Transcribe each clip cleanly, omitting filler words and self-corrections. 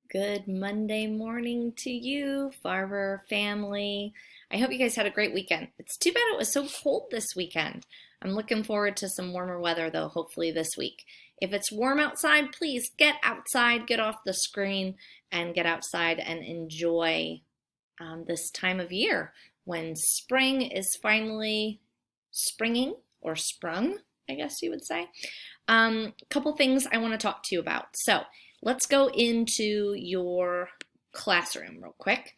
Good Monday morning to you, Farber family. I hope you guys had a great weekend. It's too bad it was so cold this weekend. I'm looking forward to some warmer weather, though, hopefully this week. If it's warm outside, please get outside, get off the screen, and get outside and enjoy this time of year when spring is finally springing or sprung, I guess you would say. Couple things I want to talk to you about. So let's go into your classroom real quick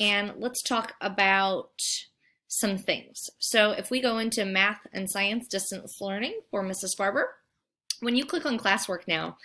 and let's talk about some things. So if we go into math and science distance learning for Mrs. Farber, when you click on classwork now,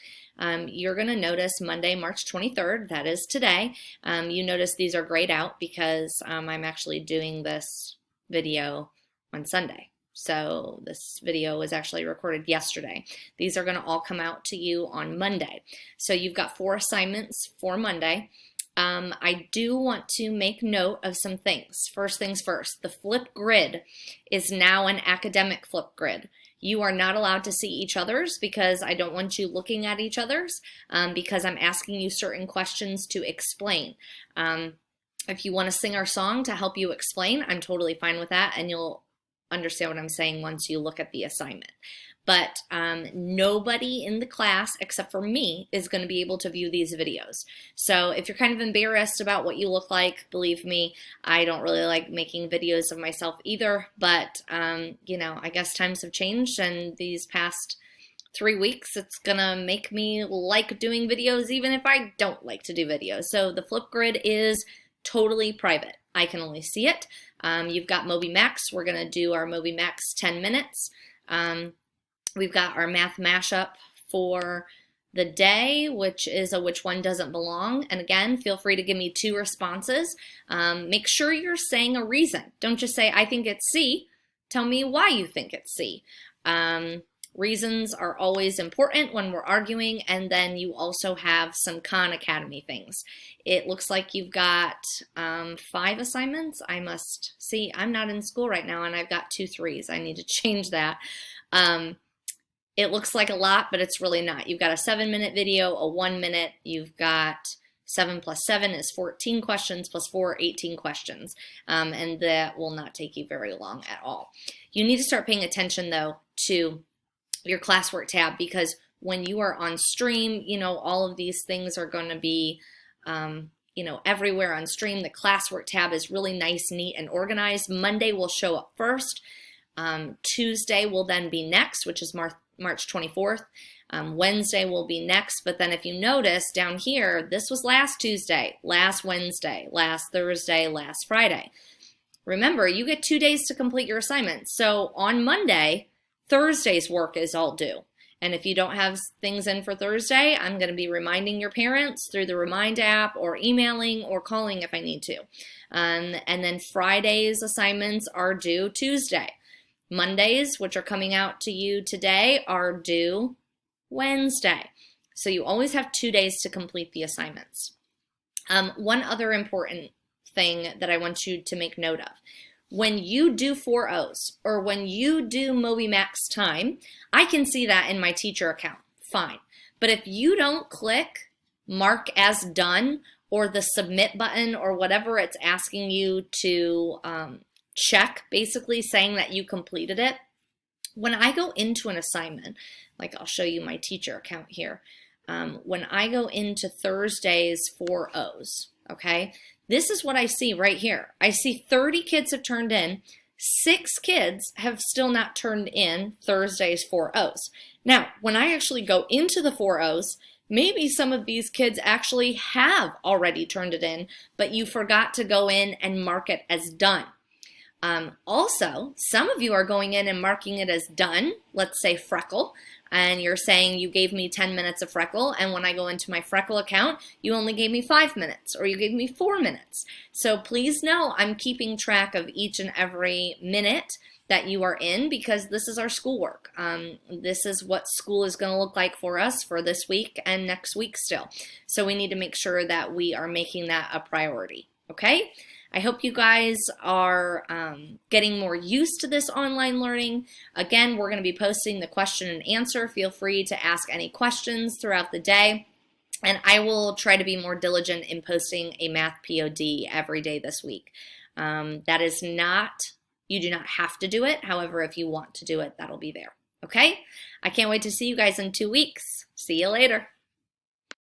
you're going to notice Monday, March 23rd, that is today. You notice these are grayed out because I'm actually doing this video on Sunday. So this video was actually recorded yesterday. These are going to all come out to you on Monday. So you've got 4 assignments for Monday. I do want to make note of some things. First things first, the flip grid is now an academic flip grid. You are not allowed to see each other's because I don't want you looking at each other's because I'm asking you certain questions to explain. If you want to sing our song to help you explain, I'm totally fine with that, and you'll understand what I'm saying once you look at the assignment. But nobody in the class except for me is going to be able to view these videos. So if you're kind of embarrassed about what you look like, believe me, I don't really like making videos of myself either. But, you know, I guess times have changed, and these past 3 weeks, it's going to make me like doing videos even if I don't like to do videos. So the flip grid is totally private. I can only see it. You've got MobyMax. We're going to do our MobyMax 10 minutes. We've got our math mashup for the day, which is a which one doesn't belong. And again, feel free to give me 2 responses. Make sure you're saying a reason. Don't just say, I think it's C. Tell me why you think it's C. Reasons are always important when we're arguing, and then you also have some Khan Academy things. It looks like you've got 5 assignments. I must see, I'm not in school right now, and I've got 2 3s. I need to change that. It looks like a lot, but it's really not. You've got a 7-minute video, a 1-minute. You've got 7 plus 7 is 14 questions plus 4, 18 questions. And that will not take you very long at all. You need to start paying attention, though, to your classwork tab, because when you are on stream, you know, all of these things are going to be, you know, everywhere on stream. The classwork tab is really nice, neat, and organized. Monday will show up first. Tuesday will then be next, which is March 24th. Wednesday will be next, but then if you notice down here, this was last Tuesday, last Wednesday, last Thursday, last Friday. Remember, you get 2 days to complete your assignments. So on Monday, Thursday's work is all due. And if you don't have things in for Thursday, I'm going to be reminding your parents through the Remind app or emailing or calling if I need to. And then Friday's assignments are due Tuesday. Mondays, which are coming out to you today, are due Wednesday. So you always have 2 days to complete the assignments. One other important thing that I want you to make note of. When you do 4Os or when you do MobyMax time, I can see that in my teacher account, fine. But if you don't click mark as done or the submit button or whatever it's asking you to check, basically saying that you completed it, when I go into an assignment, like I'll show you my teacher account here, when I go into Thursday's 4Os, okay, this is what I see right here. I see 30 kids have turned in. 6 kids have still not turned in Thursday's 4Os. Now, when I actually go into the 4Os, maybe some of these kids actually have already turned it in, but you forgot to go in and mark it as done. Also, some of you are going in and marking it as done, let's say Freckle, and you're saying you gave me 10 minutes of Freckle, and when I go into my Freckle account, you only gave me 5 minutes, or you gave me 4 minutes. So please know I'm keeping track of each and every minute that you are in, because this is our schoolwork. This is what school is going to look like for us for this week and next week still. So we need to make sure that we are making that a priority, okay? I hope you guys are getting more used to this online learning. Again, we're going to be posting the question and answer. Feel free to ask any questions throughout the day. And I will try to be more diligent in posting a math POD every day this week. That is not, you do not have to do it. However, if you want to do it, that'll be there. Okay? I can't wait to see you guys in 2 weeks. See you later.